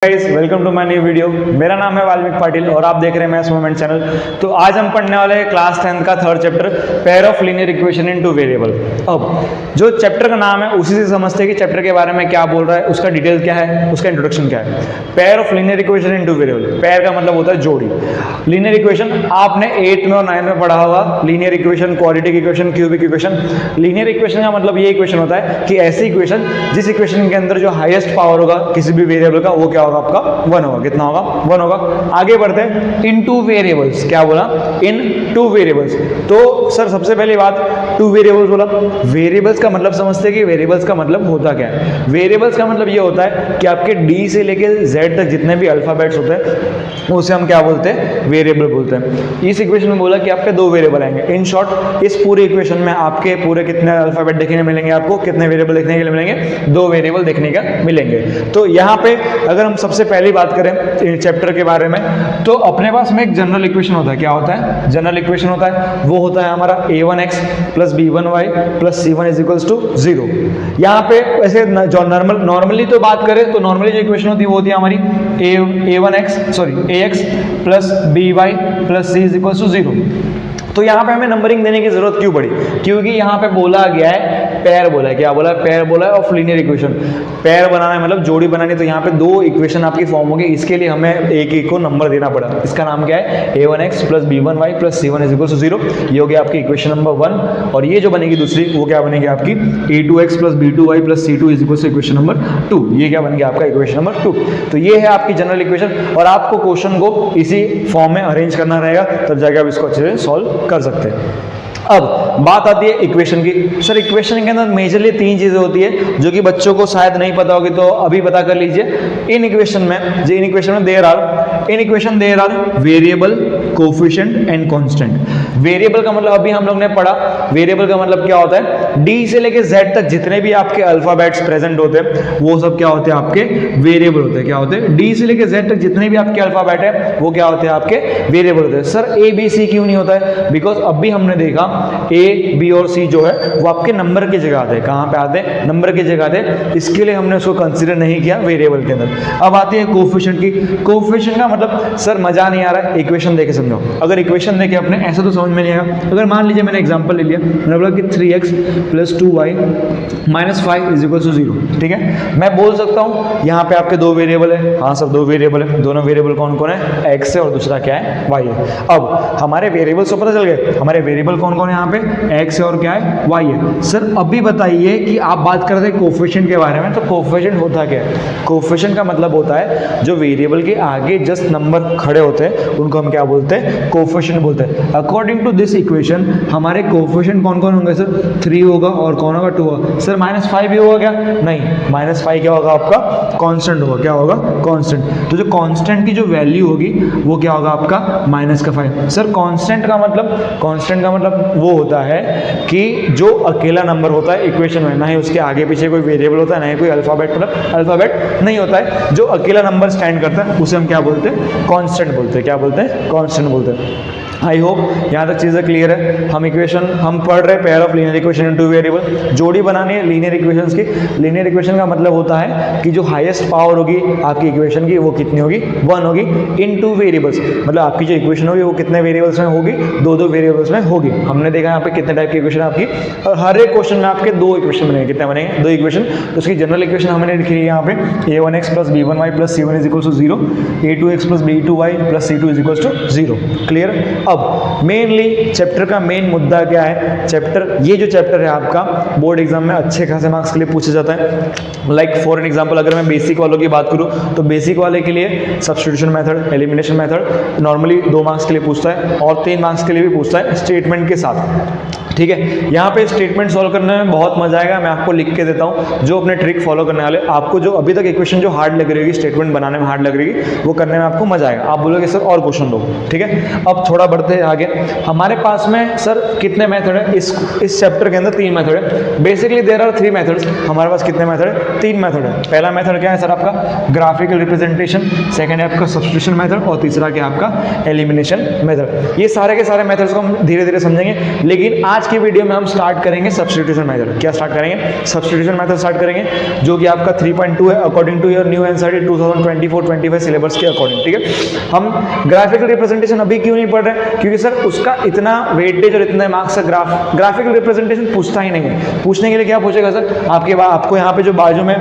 Guys welcome to my new video. मेरा नाम है वाल्मीकि पाटिल और आप देख रहे हैं मैथ्स मूवमेंट चैनल। तो आज हम पढ़ने वाले हैं क्लास 10 का third chapter pair of linear equation in two variable. अब जो चैप्टर का नाम है उसी से समझते हैं कि चैप्टर के बारे में क्या बोल रहा है, उसका डिटेल क्या है, उसका इंट्रोडक्शन क्या है। Pair of linear equation in two variable, pair का मतलब होता है जोड़ी। लीनियर इक्वेशन आपने 8 में और 9 में पढ़ा होगा। Linear equation, quadratic equation, cubic equation. Linear equation का मतलब ये इक्वेशन होता है कि ऐसी इक्वेशन जिस इक्वेशन के अंदर जो हाईएस्ट पावर होगा किसी भी वेरिएबल का वो क्या होगा, आपका 1 होगा। कितना होगा? 1 होगा। आगे बढ़ते हैं। इन टू वेरिएबल्स, क्या बोला? इन टू वेरिएबल्स। तो सर सबसे पहली बात, टू वेरिएबल्स बोला। वेरिएबल्स का मतलब समझते हैं कि वेरिएबल्स का मतलब होता क्या है। वेरिएबल्स का मतलब ये होता है कि आपके डी से लेके जेड तक जितने भी अल्फाबेट्स होते हैं उसे हम क्या बोलते हैं? वेरिएबल बोलते हैं। इस इक्वेशन में बोला कि आपके 2 वेरिएबल आएंगे। इन शॉर्ट इस पूरे इक्वेशन में आपके पूरे कितने अल्फाबेट देखने को मिलेंगे? आपको कितने वेरिएबल देखने के लिए मिलेंगे? 2 वेरिएबल देखने का मिलेंगे। तो यहाँ पे अगर हम सबसे पहली बात करें चैप्टर के बारे में, तो अपने पास में एक जनरल इक्वेशन होता है। क्या होता है? जनरल इक्वेशन होता है। वो होता है हमारा a1x plus b1y plus c1 is equals to 0। यहाँ पे ऐसे जो नॉर्मली तो बात करें तो नॉर्मली जो इक्वेशन होती है वो होती है हमारी ax plus by plus c is equals to 0। तो यहाँ पे हमें नंबरिंग देने की जरूरत क्यों पड़ी? क्योंकि यहाँ पे बोला गया है पेयर बोला है। क्या बोला है? पेयर बोला है ऑफ लीनियर इक्वेशन। पेयर बनाना है मतलब जोड़ी बनानी। तो यहाँ पे 2 इक्वेशन आपकी फॉर्म होगी। इसके लिए हमें एक को नंबर देना पड़ा। इसका नाम क्या है? a1x plus b1y plus c1 is equal to 0। ये हो गया आपकी इक्वेशन नंबर 1। और ये जो बनेगी दूसरी वो क्या बनेगी आपकी? a2x plus b2y plus c2 is equal to equation number 2। ये क्या बन गया आपका? Equation number 2। तो ये है आपकी जनरल इक्वेशन और आपको क्वेश्चन को इसी फॉर्म में अरेंज करना रहेगा, तब जाके आप इसको अच्छे से सॉल्व कर सकते हैं। अब बात आती है इक्वेशन की। सर इक्वेशन के अंदर मेजरली 3 चीजें होती है जो कि बच्चों को शायद नहीं पता होगी, तो अभी पता कर लीजिए। इन इक्वेशन में there are variable, coefficient and constant. Variable का मतलब अभी हम लोग ने पढ़ा। वेरिएबल का मतलब क्या होता है? डी से लेके जेड तक जितने भी आपके अल्फाबेट्स प्रेजेंट होते हैं वो सब क्या होते हैं? आपके वेरिएबल होते हैं। क्या होते हैं? डी से लेके जेड तक जितने भी आपके अल्फाबेट है वो क्या होते हैं? आपके वेरिएबल होते हैं। सर ए बी सी क्यों नहीं होता है? बिकॉज अभी हमने देखा ए बी और सी जो है वो आपके नंबर की जगह आते हैं। कहां पे आते हैं? नंबर की जगह आते हैं। इसके लिए हमने उसको कंसीडर नहीं किया वेरिएबल के अंदर। अब आती है कोफिशिएंट की। कोफिशिएंट का मतलब सर मजा नहीं आ रहा है, इक्वेशन देके समझो। अगर इक्वेशन देके अपने ऐसा तो समझ में नहीं आएगा। अगर मान लीजिए मैंने एग्जांपल ले लिया, मैंने बोला कि 3x plus 2y minus 5 is equal to 0। ठीक है, मैं बोल सकता हूं यहाँ पे आपके 2 वेरिएबल है। हाँ सर 2 वेरिएबल है। दोनों वेरिएबल कौन कौन है? x है और दूसरा क्या है? y है। अब हमारे वेरिएबल से पता चल गए हमारे वेरिएबल कौन कौन है। यहाँ पे x है और क्या है? y है। सर अभी बताइए कि आप बात कर रहे थे कोफिशिएंट के बारे में, तो कोफिशिएंट होता क्या है? कोफिशिएंट का मतलब होता है जो वेरिएबल के आगे जस्ट नंबर खड़े होते हैं उनको हम क्या बोलते हैं? कोफिशिएंट बोलते हैं। अकॉर्डिंग टू दिस इक्वेशन हमारे कोफिशिएंट कौन कौन होंगे सर? 3 होगा और कौन होगा? 2 होगा। सर -5 भी होगा क्या? नहीं, -5 क्या होगा आपका? कांस्टेंट होगा। क्या होगा? कांस्टेंट। तो जो कांस्टेंट की जो वैल्यू होगी वो क्या होगा आपका? -5। सर कांस्टेंट का मतलब वो होता है कि जो अकेला नंबर होता है इक्वेशन में, ना ही उसके आगे पीछे कोई वेरिएबल होता है, ना ही कोई अल्फाबेट नहीं होता है। जो अकेला नंबर स्टैंड करता है उसे हम क्या बोलते हैं? कांस्टेंट बोलते हैं। क्या बोलते हैं? कांस्टेंट बोलते हैं। आई होप यहाँ तक चीज़ें क्लियर है। हम पढ़ रहे pair of linear equation in two variable. जोड़ी बनानी है लीनियर इक्वेशंस की। लीनियर इक्वेशन का मतलब होता है कि जो हाईएस्ट पावर होगी आपकी इक्वेशन की वो कितनी होगी? 1 होगी इन टू वेरिएबल्स। मतलब आपकी जो इक्वेशन होगी वो कितने वेरिएबल्स में होगी? 2 वेरिएबल्स में होगी। हमने देखा यहाँ पे कितने टाइप की इक्वेशन आपकी, और हर एक क्वेश्चन में आपके 2 इक्वेशन बनेंगे। कितने बनेंगे? 2 इक्वेशन। तो उसकी जनरल इक्वेशन हमने लिखी है यहाँ पे a1x plus b1y plus c1 is equal to 0, a2x plus b2y plus c2 is equal to 0। Clear? अब मेनली चैप्टर का मेन मुद्दा क्या है? ये जो चैप्टर है आपका बोर्ड एग्जाम में अच्छे खासे मार्क्स के लिए पूछा जाता है। लाइक फॉर एन एग्जांपल अगर मैं बेसिक वालों की बात करूं तो बेसिक वाले के लिए substitution method, elimination method normally 2 marks के लिए पूछता है और 3 मार्क्स के लिए भी पूछता है स्टेटमेंट के साथ। ठीक है, यहाँ पे स्टेटमेंट सॉल्व करने में बहुत मजा आएगा। मैं आपको लिख के देता हूँ जो अपने ट्रिक फॉलो करने वाले। आपको जो अभी तक इक्वेशन जो हार्ड लग रही होगी, स्टेटमेंट बनाने में हार्ड लग रही होगी, वो करने में आपको मजा आएगा। आप बोलोगे सर और क्वेश्चन दो। ठीक है, अब थोड़ा बढ़ते हैं आगे। हमारे पास में सर कितने मेथड है? इस चैप्टर के अंदर 3 मेथड है। Basically there are 3 methods. हमारे पास कितने मेथड है? 3 मेथड है। पहला मेथड क्या है सर? आपका ग्राफिकल रिप्रेजेंटेशन, सेकंड है आपका सब्स्टिट्यूशन मेथड और तीसरा क्या आपका एलिमिनेशन मेथड। ये सारे के सारे मेथड्स को हम धीरे धीरे समझेंगे, लेकिन आज की वीडियो में हम स्टार्ट करेंगे सब्स्टिट्यूशन मेथड। क्या स्टार्ट करेंगे? सब्स्टिट्यूशन मेथड स्टार्ट करेंगे, जो कि आपका 3.2 है according to your new NCERT 2024-25 syllabus के अकॉर्डिंग। ठीक है, हम ग्राफिकल रिप्रेजेंटेशन अभी क्यों नहीं पढ़ रहे? क्योंकि सर उसका इतना वेटेज और इतने मार्क्स का ग्राफिकल रिप्रेजेंटेशन पूछता ही नहीं है। पूछने के लिए क्या पूछेगा सर? आपको यहाँ पे जो बाजू में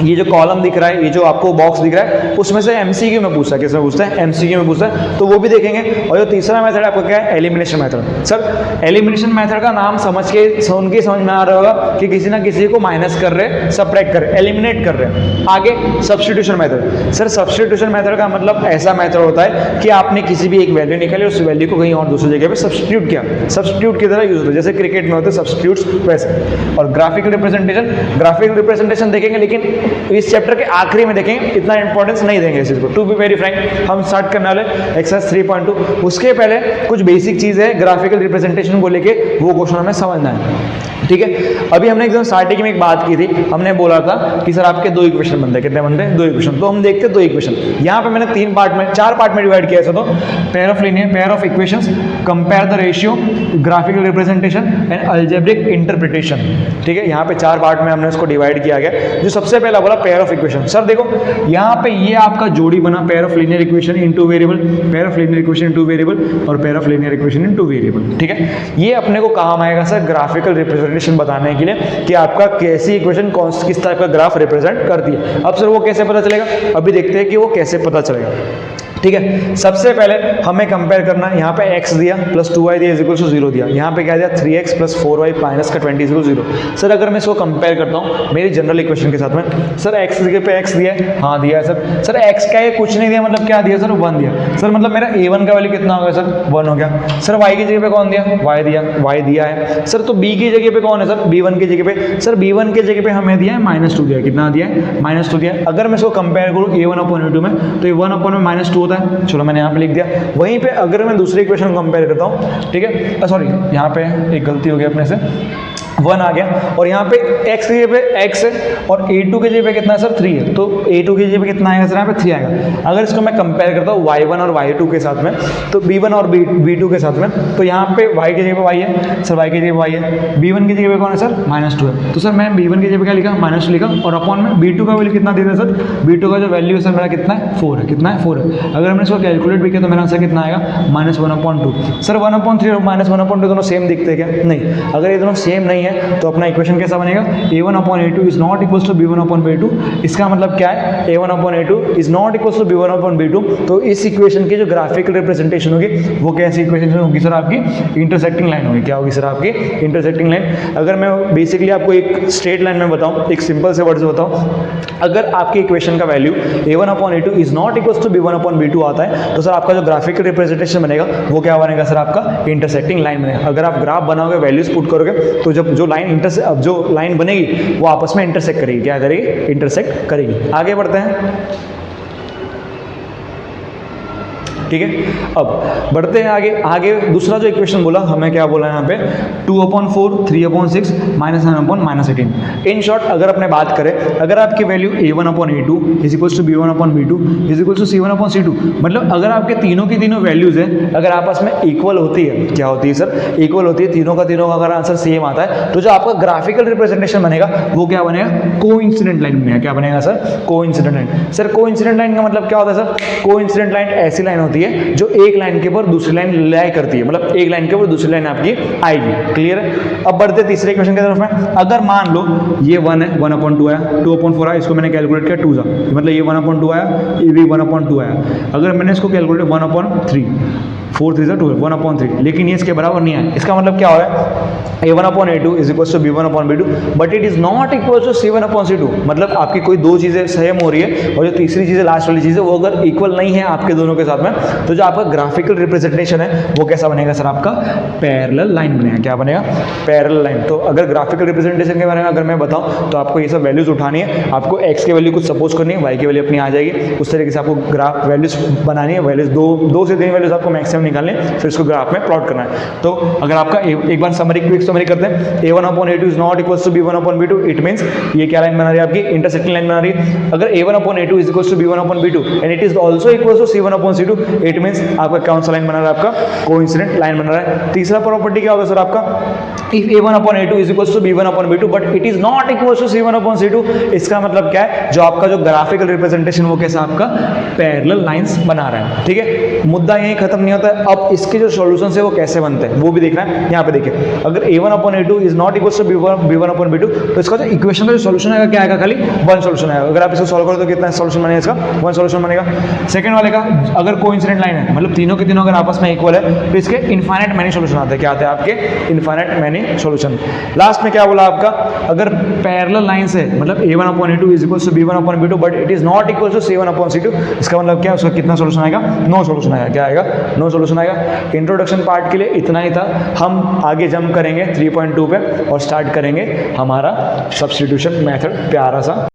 ये जो कॉलम दिख रहा है, ये जो आपको बॉक्स दिख रहा है, उसमें से एमसीक्यू में पूछता है। किसमें पूछता है? एमसीक्यू में पूछता है, तो वो भी देखेंगे। और जो तीसरा मेथड आपका क्या है? Elimination method. Sir elimination method का नाम समझ के समझ में आ रहा होगा कि किसी ना किसी को माइनस कर रहे, सब्ट्रैक्ट कर रहे, एलिमिनेट कर रहे हैं। आगे substitution method. Sir substitution method का मतलब ऐसा मेथड होता है कि आपने किसी भी एक वैल्यू निकाली, उस वैल्यू को कहीं और दूसरी जगह पे सब्स्टिट्यूट किया। सब्स्टिट्यूट की तरह यूज होता है, जैसे क्रिकेट में होते हैं सब्स्टिट्यूट्स, वैसे। और ग्राफिकल रिप्रेजेंटेशन देखेंगे, लेकिन इस चैप्टर के आखिरी में देखेंगे, इतना इंपॉर्टेंस नहीं देंगे इस चीज को। टू बी वेरी फ्रैंक, हम स्टार्ट करने वाले एक्सरसाइज 3.2। उसके पहले कुछ बेसिक चीज है ग्राफिकल रिप्रेजेंटेशन को लेके, वो क्वेश्चन हमें समझना है। ठीक है, अभी हमने एकदम स्टार्टिंग में एक बात की थी, हमने बोला था कि सर आपके दो इक्वेशन बनते हैं। कितने बनते हैं? दो इक्वेशन। तो हम देखते हैं दो इक्वेशन। यहाँ पे मैंने चार पार्ट में डिवाइड किया। ऐसा तो pair of equations, compare the ratio, graphical representation and algebraic interpretation. ठीक है, यहाँ पे 4 पार्ट में हमने इसको डिवाइड किया गया। जो सबसे पहला बोला पेयर ऑफ इक्वेशन। सर देखो यहाँ पे ये आपका जोड़ी बना, pair of linear equation in two variable, pair of linear equation in two variable और pair of linear equation in two variable. ठीक है, ये अपने को काम आएगा सर ग्राफिकल रिप्रेजेंटेशन बताने के लिए कि आपका कैसी इक्वेशन किस टाइप का ग्राफ रिप्रेजेंट करती है। अब सर वो कैसे पता चलेगा? अभी देखते हैं कि वो कैसे पता चलेगा। ठीक है, सबसे पहले हमें कंपेयर करना है। यहाँ पे x दिया प्लस 2y दिया इज इक्वल टू 0 दिया। यहाँ पे क्या दिया? 3x प्लस 4y माइनस का 20 इज इक्वल टू 0। सर अगर मैं इसको कंपेयर करता हूँ मेरी जनरल इक्वेशन के साथ में, सर x जगह पे x दिया है, हाँ दिया है सर। सर x क्या है? कुछ नहीं दिया, मतलब क्या दिया सर? 1 दिया। सर मतलब मेरा a1 का वैल्यू कितना हो गया सर? 1 हो गया। सर y की जगह पे कौन दिया? y दिया है। सर तो b की जगह पे कौन है सर? b1 की जगह पे। सर b1 की जगह पे हमें दिया है -2 दिया। कितना दिया है? -2 दिया। अगर मैं इसको कंपेयर करूँ a1/a2 में, तो ये 1/(-2) होता है। चलो मैंने यहाँ पे लिख दिया। वहीं पे अगर मैं दूसरी इक्वेशन कंपेयर करता हूँ, ठीक है, सॉरी यहाँ पे एक गलती हो गई अपने से, 1 आ गया। और यहाँ पे x की जगह पे x है और a2 की जगह पे कितना है सर? 3 है। तो a2 की जगह पे कितना आएगा सर? यहाँ पे 3 आएगा। अगर इसको मैं कंपेयर करता हूँ y1 और y2 के साथ में, तो b1 और b2 के साथ में, तो यहाँ पे y की जगह पे y है सर, y की जगह पे y है। b1 की जगह पे कौन है सर? -2 है। तो सर मैं b1 की जगह पे क्या लिखा? -2 लिखा। और अपॉन में b2 का वैल्यू कितना देता है सर? b2 का जो वैल्यू है सर मेरा कितना है? 4 है। कितना है? 4 है। अगर मैंने इसको कैलकुलेट भी किया तो मेरा आंसर कितना आएगा? -1/2। सर 1/3 और -1/2 दोनों सेम दिखते हैं क्या? नहीं। अगर ये दोनों सेम नहीं है तो अपना इक्वेशन कैसा बनेगा? a1/a2 is not equals to b1/b2। इसका मतलब क्या है? a1/a2 is not equals to b1/b2। तो इस इक्वेशन की जो ग्राफिकल रिप्रेजेंटेशन होगी वो कैसी इक्वेशन होगी सर? आपकी इंटरसेक्टिंग लाइन होगी। क्या होगी सर? आपकी इंटरसेक्टिंग लाइन। अगर मैं बेसिकली आपको एक स्ट्रेट लाइन में बताऊं, एक सिंपल से वर्ड से बताऊं, अगर आपकी इक्वेशन का value a1/a2 is not equals to b1/b2 आता है, तो सर आपका जो ग्राफिकल रिप्रेजेंटेशन बनेगा वो क्या बनेगा सर? आपका इंटरसेक्टिंग लाइन बनेगा। अगर आप ग्राफ बनाओगे, वैल्यूज पुट करोगे, तो जब जो लाइन बनेगी वो आपस में इंटरसेक्ट करेगी। क्या करेगी? इंटरसेक्ट करेगी। आगे बढ़ते हैं। ठीक है, अब बढ़ते हैं आगे दूसरा जो इक्वेशन बोला हमें, क्या बोला यहाँ पे? 2/4 3/6 -9/-18। इन शॉर्ट अगर अपने बात करें, अगर आपकी value a1/a2 is equals to b1/b2 is equals to c1/c2, मतलब अगर आपके तीनों की तीनों वैल्यूज है अगर आपस में इक्वल होती है, क्या होती है सर? इक्वल होती है। तीनों का अगर आंसर सेम आता है, तो जो आपका ग्राफिकल रिप्रेजेंटेशन बनेगा वो क्या बनेगा? कोइंसिडेंट लाइन बनेगा। क्या बनेगा sir? Coincident line. Sir coincident line का मतलब क्या होता है सर? कोइंसिडेंट लाइन ऐसी लाइन होती है जो एक लाइन के ऊपर दूसरी लाइन लाई करती है, मतलब एक लाइन के ऊपर दूसरी लाइन आपकी आएगी। क्लियर है? अब बढ़ते तीसरे इक्वेशन की तरफ में। अगर मान लो ये 1 है, 1/2 आया, 2/4 आया, इसको मैंने कैलकुलेट किया 2 मतलब ये 1/2 आया, ये भी 1/2 आया। अगर मैंने इसको कैलकुलेट 1/3, 4 3 12, 1/3, लेकिन ये इसके बराबर नहीं है। इसका मतलब क्या हो रहा है? a1/a2 is equal to b1/b2 but it is not equal to c1/c2। मतलब आपकी कोई दो चीजें सेम हो रही है और जो तीसरी चीज लास्ट वाली चीज है वो अगर इक्वल नहीं है आपके दोनों के साथ में, तो जो आपका ग्राफिकल रिप्रेजेंटेशन है वो कैसा बनेगा सर? आपका पैरेलल लाइन बनेगा। क्या बनेगा? Parallel line. तो अगर ग्राफिकल रिप्रेजेंटेशन के बारे में अगर मैं बताऊं, तो आपको ये सब वैल्यूज उठानी है। आपको x की वैल्यू कुछ सपोज करनी है, y की वैल्यू अपनी आ जाएगी। उस तरीके से आपको ग्राफ वैल्यूज बनानी है। वैल्यूज दो से 3 वैल्यूज आपको मैक्सिमम निकालने, फिर उसको ग्राफ में प्लॉट करना है। तो अगर आपका एक बार क्विक समरी करते हैं, a1/a2 is not equals to b1/b2, it means ये क्या लाइन बना रही है? आपकी इंटरसेक्टिंग लाइन बना रही है। अगर a1/a2 is equals to b1/b2 and it is also equals to c1/c2, it means आपका कौन सा लाइन बना रहा है, आपका कोइंसिडेंट लाइन बना रहा है। तीसरा प्रॉपर्टी क्या होगा सर आपका, if a1 upon a2 is equal to b1 upon b2 but it is not equal to c1 upon c2, इसका मतलब क्या है, जो आपका जो ग्राफिकल रिप्रेजेंटेशन वो कैसा आपका पैरेलल लाइंस बना रहा है। ठीक है, मुद्दा यही खत्म नहीं होता है, अब इसके जो सॉल्यूशंस है वो कैसे बनते हैं वो भी देखना है। यहाँ पे देखिए, अगर a1 upon a2 is not equal to b1 upon b2, तो इसका जो इक्वेशन का जो सॉल्यूशन आएगा क्या आएगा, खाली वन सॉल्यूशन आएगा। अगर आप इसको सॉल्व करो तो कितना सॉल्यूशन बनेगा इसका, वन सॉल्यूशन बनेगा। सेकंड वाले का अगर कोइंसिडेंट लाइन है, मतलब तीनों के तीनों अगर आपस में इक्वल है, तो इसके इनफाइनाइट मैनी सॉल्यूशन आते हैं। क्या आते हैं आपके, इनफाइनाइट मैनी सॉल्यूशन। लास्ट में क्या बोला आपका, अगर पैरेलल लाइंस है, मतलब a1 upon a2 is equal to b1 upon b2 but it is not equal to c1 upon c2, इसका मतलब क्या है, उसका कितना सॉल्यूशन आएगा, नो सॉल्यूशन आएगा। क्या आएगा, नो सॉल्यूशन आएगा। इंट्रोडक्शन पार्ट के लिए इतना ही था, हम आगे जंप करेंगे 3.2 पे और स्टार्ट करेंगे हमारा सब्स्टिट्यूशन मेथड प्यारा सा।